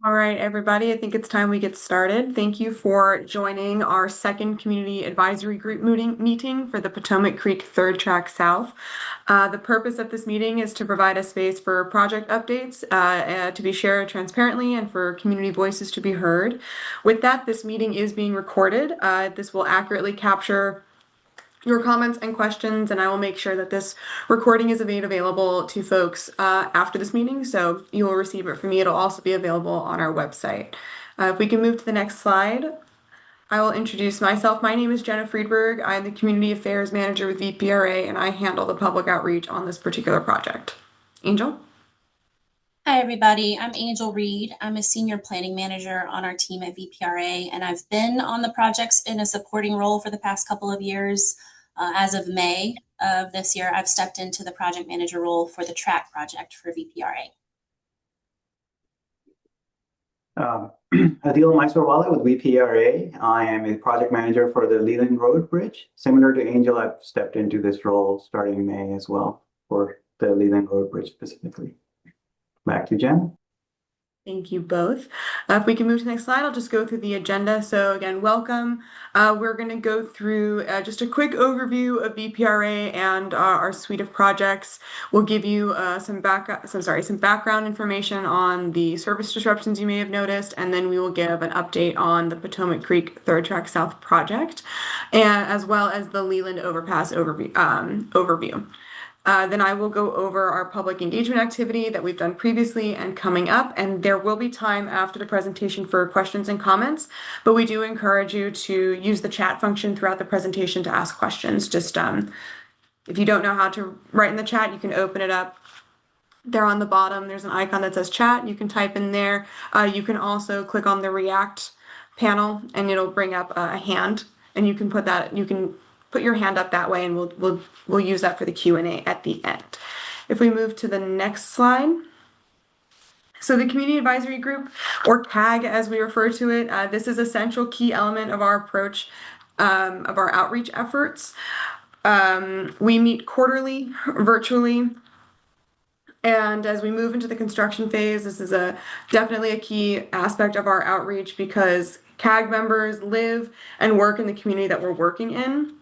All right, everybody, I think it's time we get started. Thank you for joining our second community advisory group meeting for the Potomac Creek Third Track South. The purpose of this meeting is to provide a space for project updates to be shared transparently and for community voices to be heard. With that, this meeting is being recorded. This will accurately capture your comments and questions, and I will make sure that this recording is made available to folks after this meeting, so you will receive it from me. It'll also be available on our website. If we can move to the next slide, I will introduce myself. My name is Jenna Friedberg. I'm the Community Affairs Manager with VPRA, and I handle the public outreach on this particular project. Angel? Hi, everybody. I'm Angel Reed. I'm a senior planning manager on our team at VPRA, and I've been on the projects in a supporting role for the past couple of years. As of May of this year, I've stepped into the project manager role for the track project for VPRA. Adil Mysore-Wala with VPRA. I am a project manager for the Leland Road Bridge. Similar to Angel, I've stepped into this role starting May as well for the Leland Road Bridge specifically. Back to Jen. Thank you both. If we can move to the next slide, I'll just go through the agenda. So again, welcome. We're going to go through just a quick overview of VPRA and our suite of projects. We'll give you some background information on the service disruptions you may have noticed, and then we will give an update on the Potomac Creek Third Track South project, and as well as the Leland Overpass overview. Then I will go over our public engagement activity that we've done previously and coming up, and there will be time after the presentation for questions and comments, but we do encourage you to use the chat function throughout the presentation to ask questions. Just if you don't know how to write in the chat, you can open it up. There on the bottom, there's an icon that says chat. You can type in there. You can also click on the React panel and it'll bring up a hand, and you can put your hand up that way, and we'll use that for the Q&A at the end. If we move to the next slide. So the Community Advisory Group, or CAG as we refer to it, this is a central key element of our approach of our outreach efforts. We meet quarterly, virtually, and as we move into the construction phase, this is definitely a key aspect of our outreach because CAG members live and work in the community that we're working in.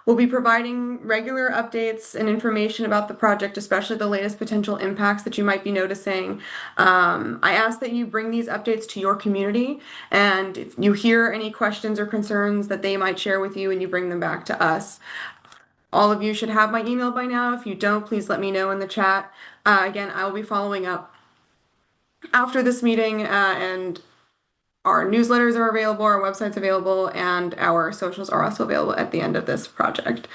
We'll be providing regular updates and information about the project, especially the latest potential impacts that you might be noticing. I ask that you bring these updates to your community, and if you hear any questions or concerns that they might share with you, and you bring them back to us. All of you should have my email by now. If you don't, please let me know in the chat. Again, I will be following up after this meeting, and our newsletters are available, our website's available, and our socials are also available at the end of this project.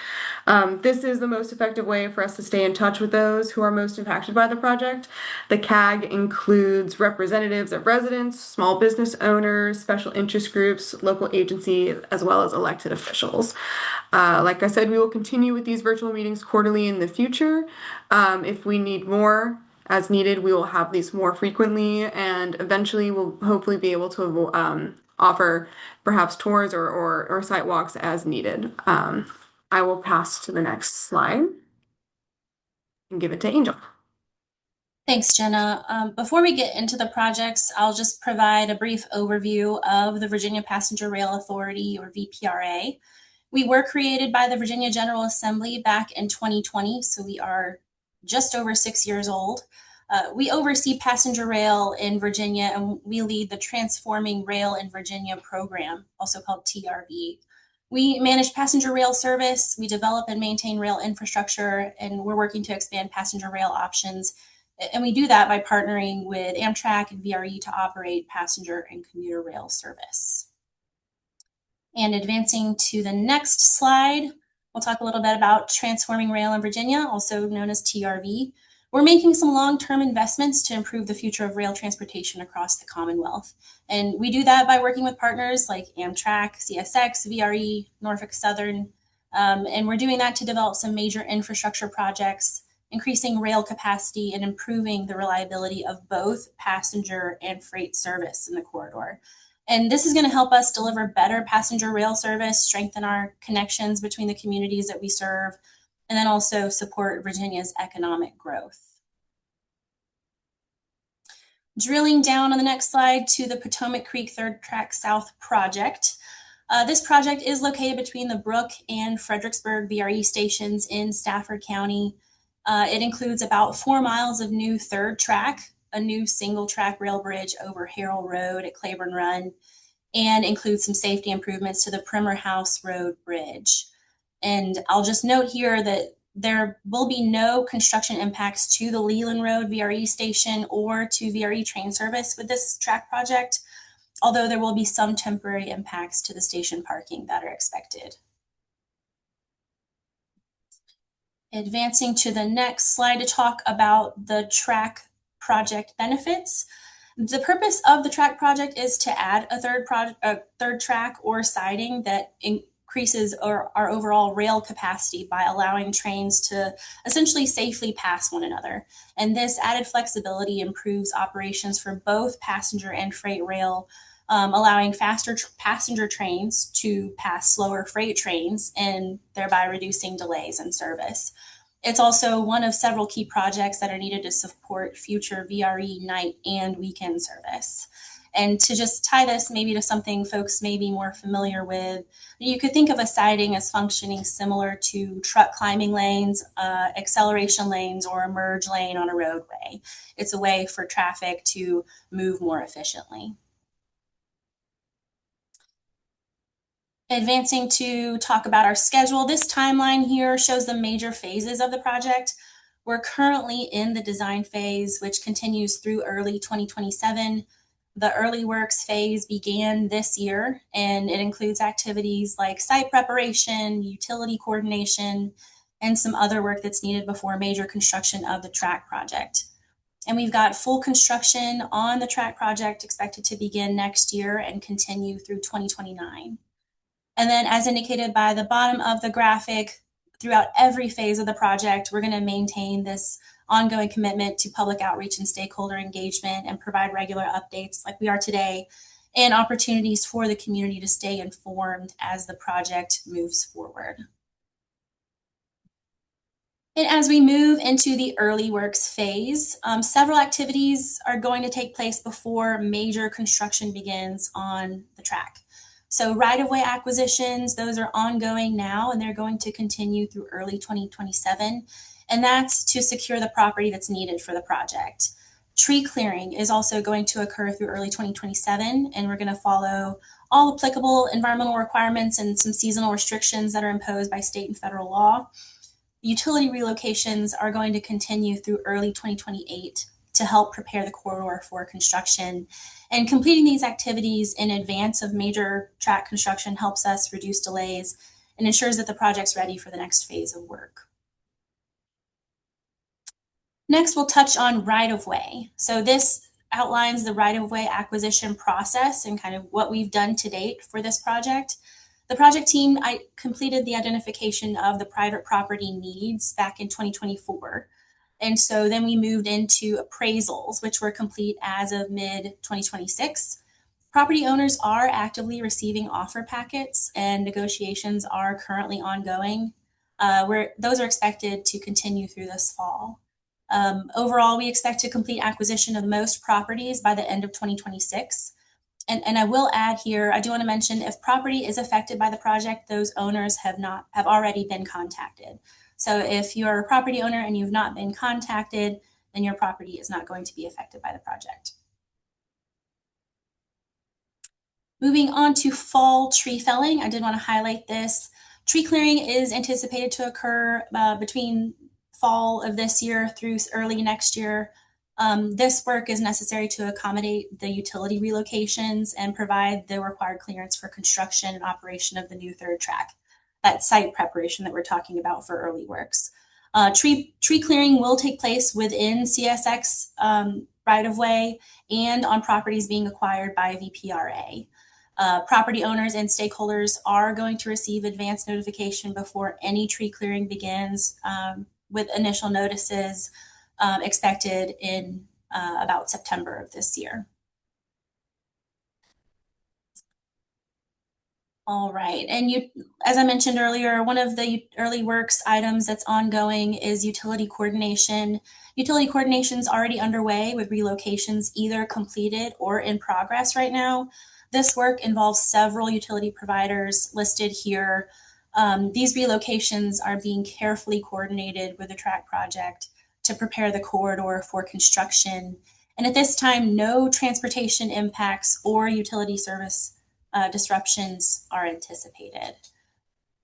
This is the most effective way for us to stay in touch with those who are most impacted by the project. The CAG includes representatives of residents, small business owners, special interest groups, local agencies, as well as elected officials. Like I said, we will continue with these virtual meetings quarterly in the future. If we need more, as needed, we will have these more frequently, and eventually we'll hopefully be able to offer perhaps tours or site walks as needed. I will pass to the next slide and give it to Angel. Thanks, Jenna. Before we get into the projects, I'll just provide a brief overview of the Virginia Passenger Rail Authority, or VPRA. We were created by the Virginia General Assembly back in 2020, so we are just over 6 years old. We oversee passenger rail in Virginia, and we lead the Transforming Rail in Virginia program, also called TRV. We manage passenger rail service, we develop and maintain rail infrastructure, and we're working to expand passenger rail options. And we do that by partnering with Amtrak and VRE to operate passenger and commuter rail service. And advancing to the next slide, we'll talk a little bit about Transforming Rail in Virginia, also known as TRV. We're making some long-term investments to improve the future of rail transportation across the Commonwealth. And we do that by working with partners like Amtrak, CSX, VRE, Norfolk Southern. And we're doing that to develop some major infrastructure projects, increasing rail capacity and improving the reliability of both passenger and freight service in the corridor. And this is going to help us deliver better passenger rail service, strengthen our connections between the communities that we serve, and then also support Virginia's economic growth. Drilling down on the next slide to the Potomac Creek Third Track South project. This project is located between the Brook and Fredericksburg VRE stations in Stafford County. It includes about 4 miles of new third track, a new single track rail bridge over Harrell Road at Claiborne Run, and includes some safety improvements to the Primer House Road Bridge. And I'll just note here that there will be no construction impacts to the Leland Road VRE station or to VRE train service with this track project, although there will be some temporary impacts to the station parking that are expected. Advancing to the next slide to talk about the track project benefits. The purpose of the track project is to add a third track or siding that increases our overall rail capacity by allowing trains to essentially safely pass one another. And this added flexibility improves operations for both passenger and freight rail, allowing faster passenger trains to pass slower freight trains and thereby reducing delays in service. It's also one of several key projects that are needed to support future VRE night and weekend service. And to just tie this maybe to something folks may be more familiar with, you could think of a siding as functioning similar to truck climbing lanes, acceleration lanes, or a merge lane on a roadway. It's a way for traffic to move more efficiently. Advancing to talk about our schedule, this timeline here shows the major phases of the project. We're currently in the design phase, which continues through early 2027. The early works phase began this year, and it includes activities like site preparation, utility coordination, and some other work that's needed before major construction of the track project. And we've got full construction on the track project expected to begin next year and continue through 2029. And then as indicated by the bottom of the graphic, throughout every phase of the project, we're going to maintain this ongoing commitment to public outreach and stakeholder engagement and provide regular updates like we are today and opportunities for the community to stay informed as the project moves forward. And as we move into the early works phase, several activities are going to take place before major construction begins on the track. So right-of-way acquisitions, those are ongoing now, and they're going to continue through early 2027. And that's to secure the property that's needed for the project. Tree clearing is also going to occur through early 2027, and we're going to follow all applicable environmental requirements and some seasonal restrictions that are imposed by state and federal law. Utility relocations are going to continue through early 2028 to help prepare the corridor for construction. And completing these activities in advance of major track construction helps us reduce delays and ensures that the project's ready for the next phase of work. Next, we'll touch on right-of-way. So this outlines the right-of-way acquisition process and kind of what we've done to date for this project. The project team completed the identification of the private property needs back in 2024. And so then we moved into appraisals, which were complete as of mid-2026. Property owners are actively receiving offer packets, and negotiations are currently ongoing. Those are expected to continue through this fall. Overall, we expect to complete acquisition of most properties by the end of 2026. And I will add here, I do want to mention if property is affected by the project, those owners have already been contacted. So if you're a property owner and you've not been contacted, then your property is not going to be affected by the project. Moving on to fall tree felling, I did want to highlight this. Tree clearing is anticipated to occur between fall of this year through early next year. This work is necessary to accommodate the utility relocations and provide the required clearance for construction and operation of the new third track. That site preparation that we're talking about for early works. Tree clearing will take place within CSX right-of-way and on properties being acquired by VPRA. Property owners and stakeholders are going to receive advance notification before any tree clearing begins, with initial notices expected in about September of this year. All right. And as I mentioned earlier, one of the early works items that's ongoing is utility coordination. Utility coordination is already underway with relocations either completed or in progress right now. This work involves several utility providers listed here. These relocations are being carefully coordinated with the track project to prepare the corridor for construction. And at this time, no transportation impacts or utility service disruptions are anticipated.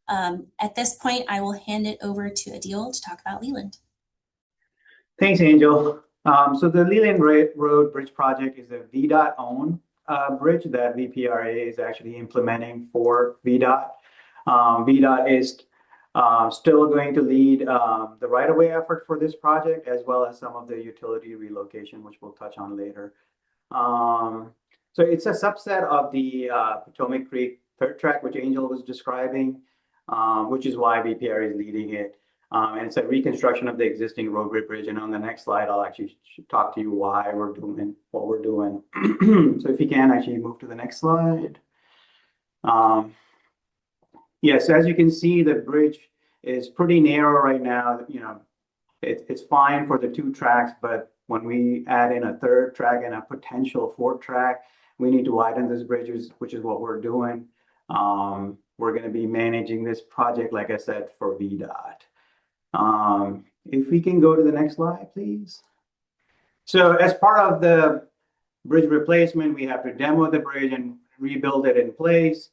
At this point, I will hand it over to Adil to talk about Leland. Thanks, Angel. So the Leland Road Bridge project is a VDOT owned bridge that VPRA is actually implementing for VDOT. VDOT is still going to lead the right-of-way effort for this project, as well as some of the utility relocation, which we'll touch on later. So it's a subset of the Potomac Creek third track, which Angel was describing, which is why VPRA is leading it. And it's a reconstruction of the existing roadway bridge. And on the next slide, I'll actually talk to you why we're doing what we're doing. So if you can actually move to the next slide. Yes, as you can see, the bridge is pretty narrow right now. You know, it's fine for the two tracks, but when we add in a third track and a potential fourth track, we need to widen this bridge, which is what we're doing. We're going to be managing this project, like I said, for VDOT. If we can go to the next slide, please. So as part of the bridge replacement, we have to demo the bridge and rebuild it in place,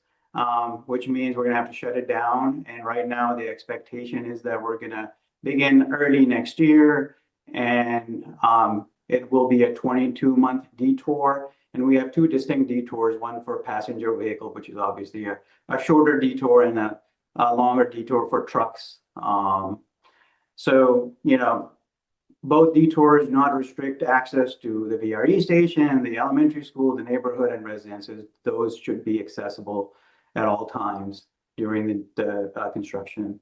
which means we're going to have to shut it down. And right now, the expectation is that we're going to begin early next year, and it will be a 22-month detour. And we have two distinct detours, one for passenger vehicle, which is obviously a shorter detour, and a longer detour for trucks. So, you know, both detours do not restrict access to the VRE station, the elementary school, the neighborhood, and residences. Those should be accessible at all times during the construction.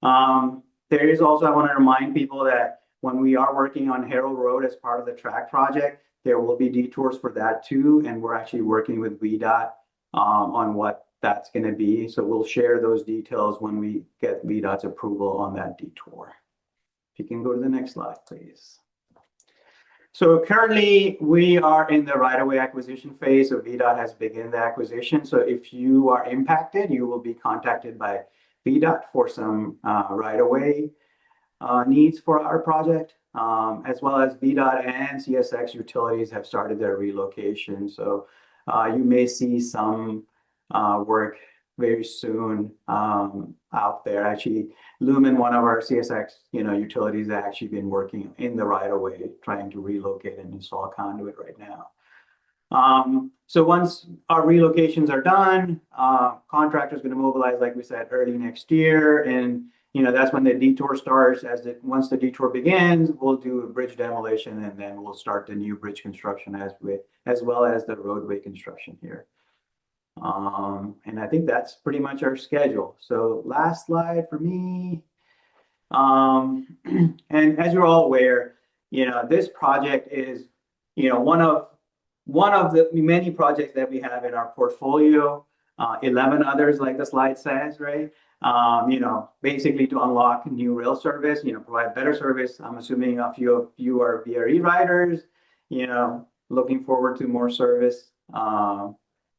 There is also, I want to remind people that when we are working on Harold Road as part of the track project, there will be detours for that too. And we're actually working with VDOT on what that's going to be. So we'll share those details when we get VDOT's approval on that detour. If you can go to the next slide, please. So currently we are in the right-of-way acquisition phase. So VDOT has begun the acquisition. So if you are impacted, you will be contacted by VDOT for some right-of-way needs for our project, as well as VDOT and CSX utilities have started their relocation. So you may see some work very soon out there. Actually, Lumen, one of our CSX utilities, have actually been working in the right of way, trying to relocate and install a conduit right now. So once our relocations are done, contractors going to mobilize, like we said, early next year, and that's when the detour starts. Once the detour begins, we'll do a bridge demolition, and then we'll start the new bridge construction as well as the roadway construction here. And I think that's pretty much our schedule. So last slide for me. And as you're all aware, this project is, one of the many projects that we have in our portfolio, 11 others, like the slide says, right? Basically to unlock new rail service, provide better service. I'm assuming a few of you are VRE riders, looking forward to more service,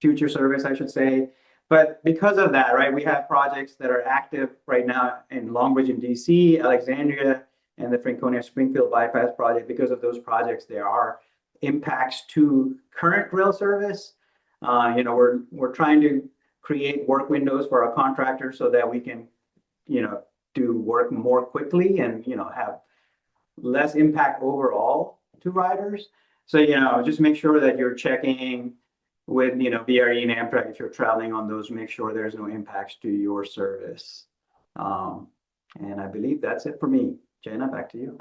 future service, I should say. But because of that, right, we have projects that are active right now in Longbridge in DC, Alexandria, and the Franconia Springfield Bypass project. Because of those projects, there are impacts to current rail service. We're trying to create work windows for our contractors so that we can, do work more quickly and, have less impact overall to riders. So, just make sure that you're checking with, VRE and Amtrak if you're traveling on those, make sure there's no impacts to your service. And I believe that's it for me. Jenna, back to you.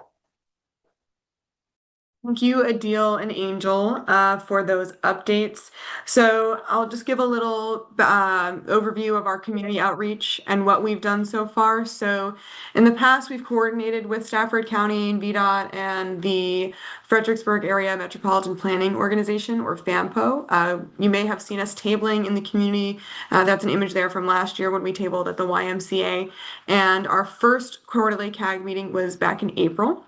Thank you, Adil and Angel, for those updates. So I'll just give a little overview of our community outreach and what we've done so far. So in the past, we've coordinated with Stafford County and VDOT and the Fredericksburg Area Metropolitan Planning Organization, or FAMPO. You may have seen us tabling in the community. That's an image there from last year when we tabled at the YMCA. And our first quarterly CAG meeting was back in April.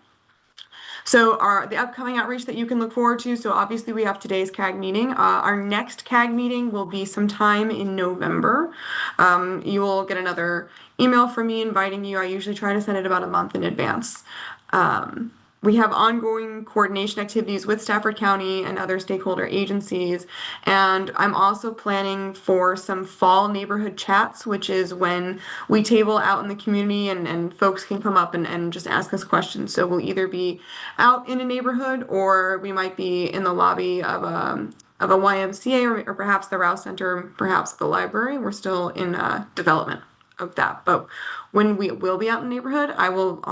So the upcoming outreach that you can look forward to. So obviously we have today's CAG meeting. Our next CAG meeting will be sometime in November. You will get another email from me inviting you. I usually try to send it about a month in advance. Um, we have ongoing coordination activities with Stafford County and other stakeholder agencies. And I'm also planning for some fall neighborhood chats, which is when we table out in the community and folks can come up and just ask us questions. So we'll either be out in a neighborhood or we might be in the lobby of a YMCA or perhaps the Rouse Center, perhaps the library. We're still in development of that. But when we will be out in the neighborhood, I will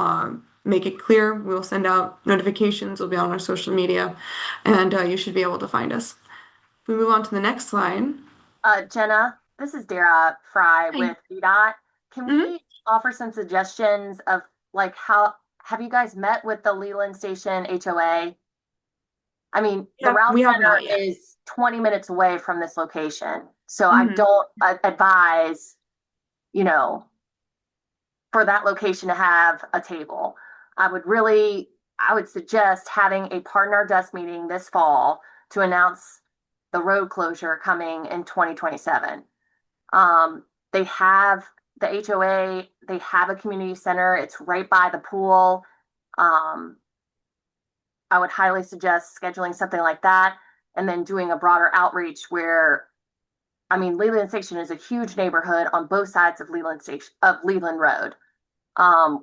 make it clear. We'll send out notifications. We'll be on our social media, and you should be able to find us. If we move on to the next slide. Jenna, this is Dara Fry Hi. with VDOT. Can Mhm. we offer some suggestions of like how have you guys met with the Leland Station HOA? I mean, the Yeah, Rouse we have Center not yet. is 20 minutes away from this location. So I Mhm. don't advise, you know, for that location to have a table. I would suggest having a partner desk meeting this fall to announce the road closure coming in 2027. They have the HOA, they have a community center. It's right by the pool. Um, I would highly suggest scheduling something like that and then doing a broader outreach where, I mean, Leland Station is a huge neighborhood on both sides of Leland Road,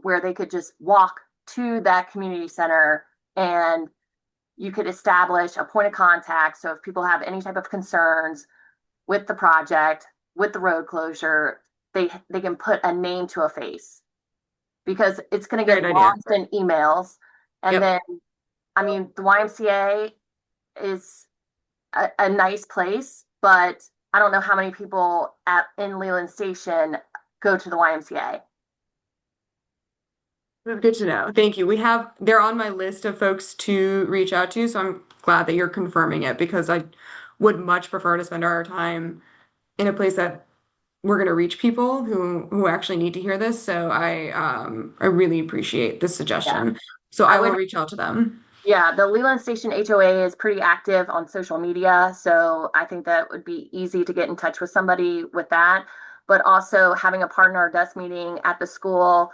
where they could just walk to that community center and you could establish a point of contact. So if people have any type of concerns with the project, with the road closure, they can put a name to a face because it's going to Great get idea. lost in emails. And Yep. then, I mean, the YMCA is a nice place, but I don't know how many people in Leland Station go to the YMCA. Good to know. Thank you. They're on my list of folks to reach out to, so I'm glad that you're confirming it because I would much prefer to spend our time in a place that we're going to reach people who actually need to hear this. So I really appreciate this Yeah, suggestion. So I I will would. reach out to them. Yeah, the Leland Station HOA is pretty active on social media, so I think that would be easy to get in touch with somebody with that. But also having a partner desk meeting at the school.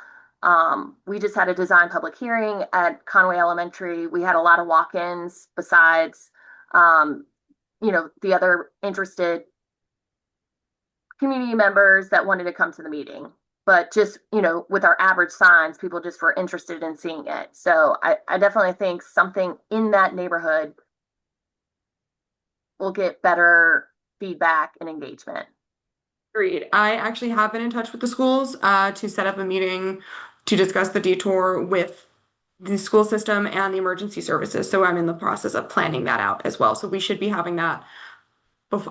We just had a design public hearing at Conway Elementary. We had a lot of walk-ins besides, um, the other interested community members that wanted to come to the meeting. But just, with our average signs, people just were interested in seeing it. So I definitely think something in that neighborhood will get better feedback and engagement. Agreed. I actually have been in touch with the schools to set up a meeting to discuss the detour with the school system and the emergency services. So I'm in the process of planning that out as well. So we should be having that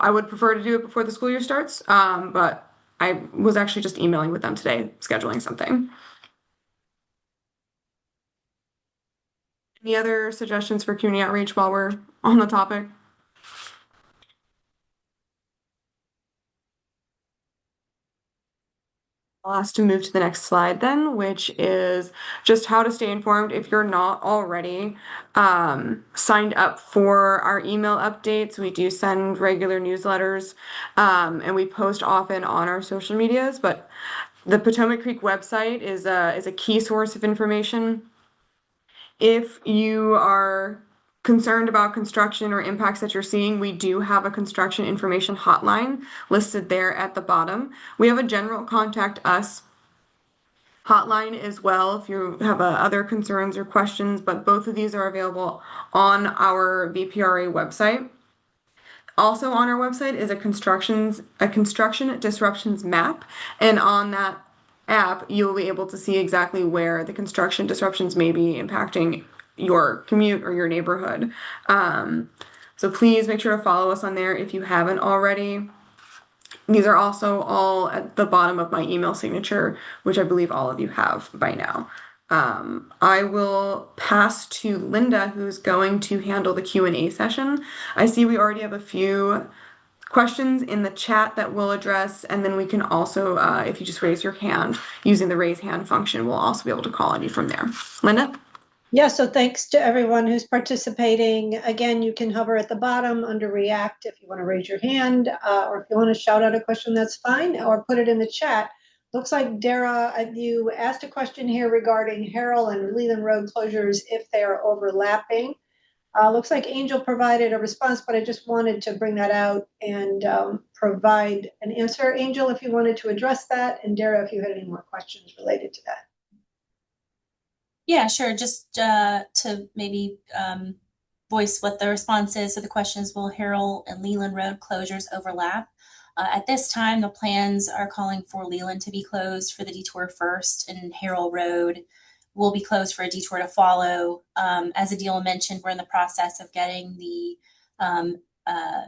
I would prefer to do it before the school year starts, but I was actually just emailing with them today, scheduling something. Any other suggestions for community outreach while we're on the topic? I'll ask to move to the next slide then, which is just how to stay informed if you're not already signed up for our email updates. We do send regular newsletters and we post often on our social medias, but the Potomac Creek website is a key source of information. If you are concerned about construction or impacts that you're seeing, we do have a construction information hotline listed there at the bottom. We have a general contact us hotline as well if you have other concerns or questions, but both of these are available on our VPRA website. Also on our website is a construction disruptions map, and on that app you'll be able to see exactly where the construction disruptions may be impacting your commute or your neighborhood. So please make sure to follow us on there if you haven't already. These are also all at the bottom of my email signature, which I believe all of you have by now. I will pass to Linda, who's going to handle the Q&A session. I see we already have a few questions in the chat that we'll address, and then we can also, if you just raise your hand using the raise hand function, we'll also be able to call on you from there. Linda? Yeah, so thanks to everyone who's participating. Again, you can hover at the bottom under React if you want to raise your hand, or if you want to shout out a question, that's fine, or put it in the chat. Looks like Dara, you asked a question here regarding Harrell and Leland Road closures if they are overlapping. Looks like Angel provided a response, but I just wanted to bring that out and provide an answer. Angel, if you wanted to address that, and Dara, if you had any more questions related to that. Yeah, sure. Just to maybe voice what the response is. So the question is, will Harrell and Leland Road closures overlap? At this time, the plans are calling for Leland to be closed for the detour first, and Harrell Road will be closed for a detour to follow. As Adil mentioned, we're in the process of getting the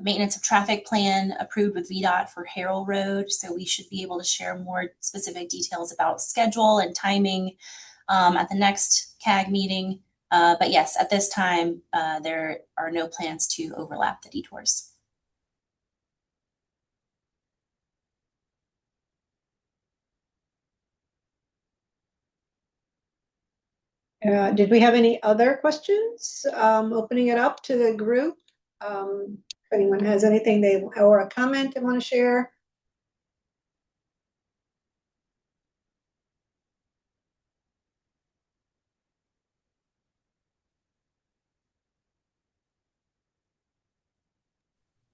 maintenance of traffic plan approved with VDOT for Harrell Road. So we should be able to share more specific details about schedule and timing at the next CAG meeting. But yes, at this time, there are no plans to overlap the detours. Did we have any other questions? Opening it up to the group. If anyone has anything or a comment they want to share.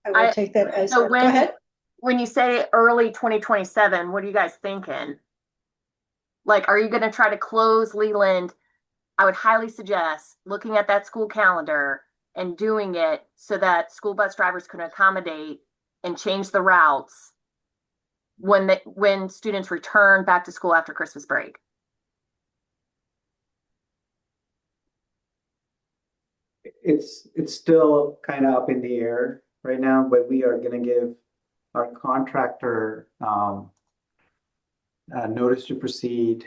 I will take that as So go ahead. When you say early 2027, what are you guys thinking? Like, are you going to try to close Leland? I would highly suggest looking at that school calendar and doing it so that school bus drivers can accommodate and change the routes when students return back to school after Christmas break. It's still kind of up in the air right now, but we are going to give our contractor notice to proceed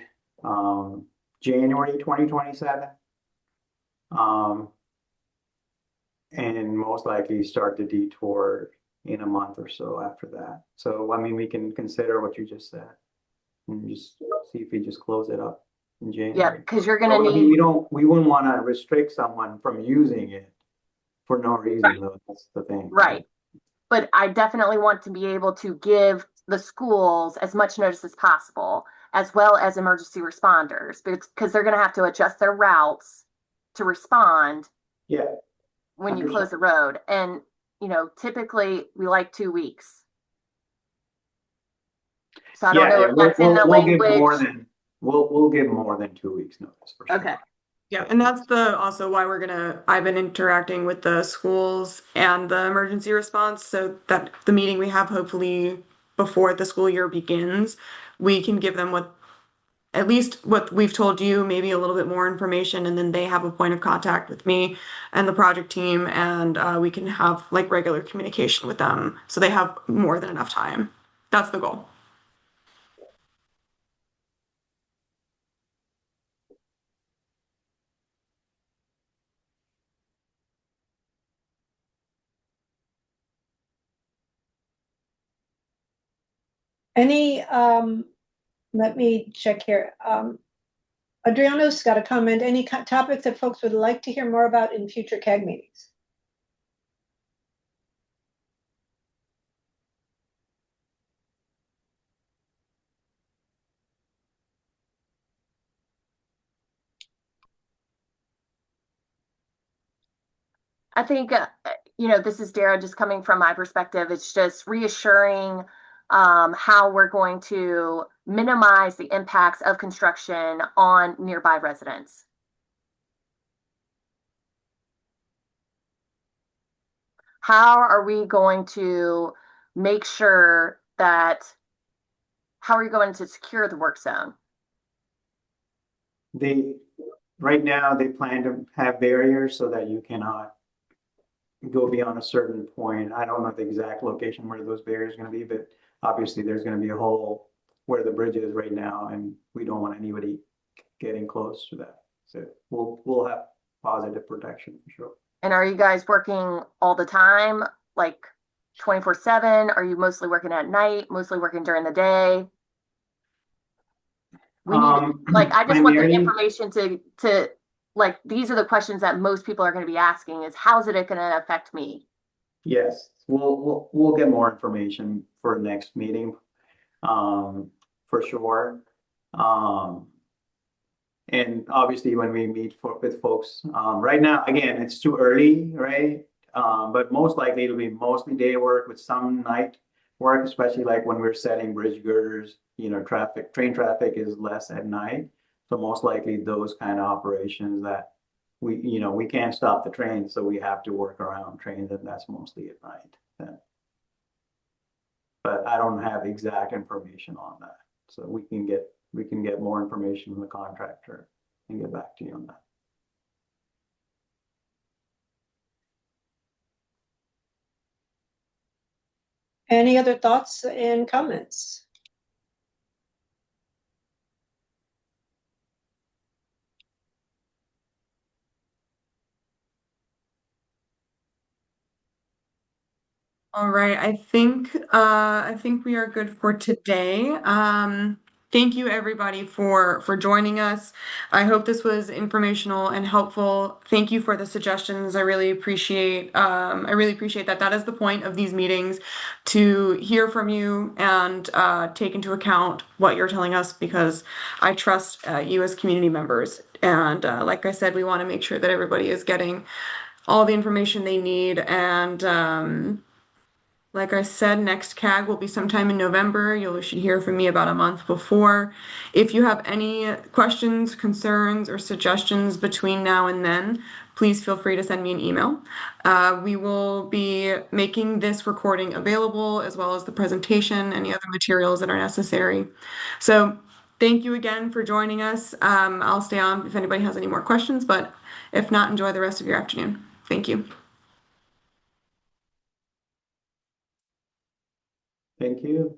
January 2027. And most likely start the detour in a month or so after that. So, I mean, we can consider what you just said and just see if we just close it up in January. Yeah, because you're going to need. We wouldn't want to restrict someone from using it for no reason, Right. though. That's the thing. Right. But I definitely want to be able to give the schools as much notice as possible, as well as emergency responders, because they're going to have to adjust their routes to respond. Yeah. When you close the road. And, typically we like 2 weeks. So I don't know if that's in the language. We'll give more than 2 weeks notice for sure. Okay. Yeah, and that's also why I've been interacting with the schools and the emergency response, so that the meeting we have hopefully before the school year begins, we can give them at least what we've told you, maybe a little bit more information, and then they have a point of contact with me and the project team, and we can have like regular communication with them, so they have more than enough time. That's the goal. Let me check here. Adriano's got a comment. Any topics that folks would like to hear more about in future CAG meetings? I think, this is Dara just coming from my perspective. It's just reassuring how we're going to minimize the impacts of construction on nearby residents. How are we going to make sure how are you going to secure the work zone? right now they plan to have barriers so that you cannot go beyond a certain point. I don't know the exact location where those barriers are going to be, but obviously there's going to be a hole where the bridge is right now, and we don't want anybody getting close to that. So we'll have positive protection for sure. And are you guys working all the time, like 24/7? Are you mostly working at night, mostly working during the day? We need, like, I just want the Primarily, information to like, these are the questions that most people are going to be asking is how's it going to affect me? yes, we'll get more information for next meeting, for sure. And obviously when we meet with folks, right now, again, it's too early, right? But most likely it'll be mostly day work with some night work, especially like when we're setting bridge girders, train traffic is less at night. So most likely those kind of operations that we can't stop the train, so we have to work around trains, and that's mostly at night. Yeah. But I don't have exact information on that. So we can get more information from the contractor and get back to you on that. Any other thoughts and comments? All right, I think we are good for today. Thank you everybody for joining us. I hope this was informational and helpful. Thank you for the suggestions. I really appreciate that. That is the point of these meetings, to hear from you and take into account what you're telling us, because I trust you as community members. And like I said, we want to make sure that everybody is getting all the information they need. And like I said, next CAG will be sometime in November. You should hear from me about a month before. If you have any questions, concerns, or suggestions between now and then, please feel free to send me an email. We will be making this recording available, as well as the presentation, any other materials that are necessary. So thank you again for joining us. I'll stay on if anybody has any more questions, but if not, enjoy the rest of your afternoon. Thank you. Thank you.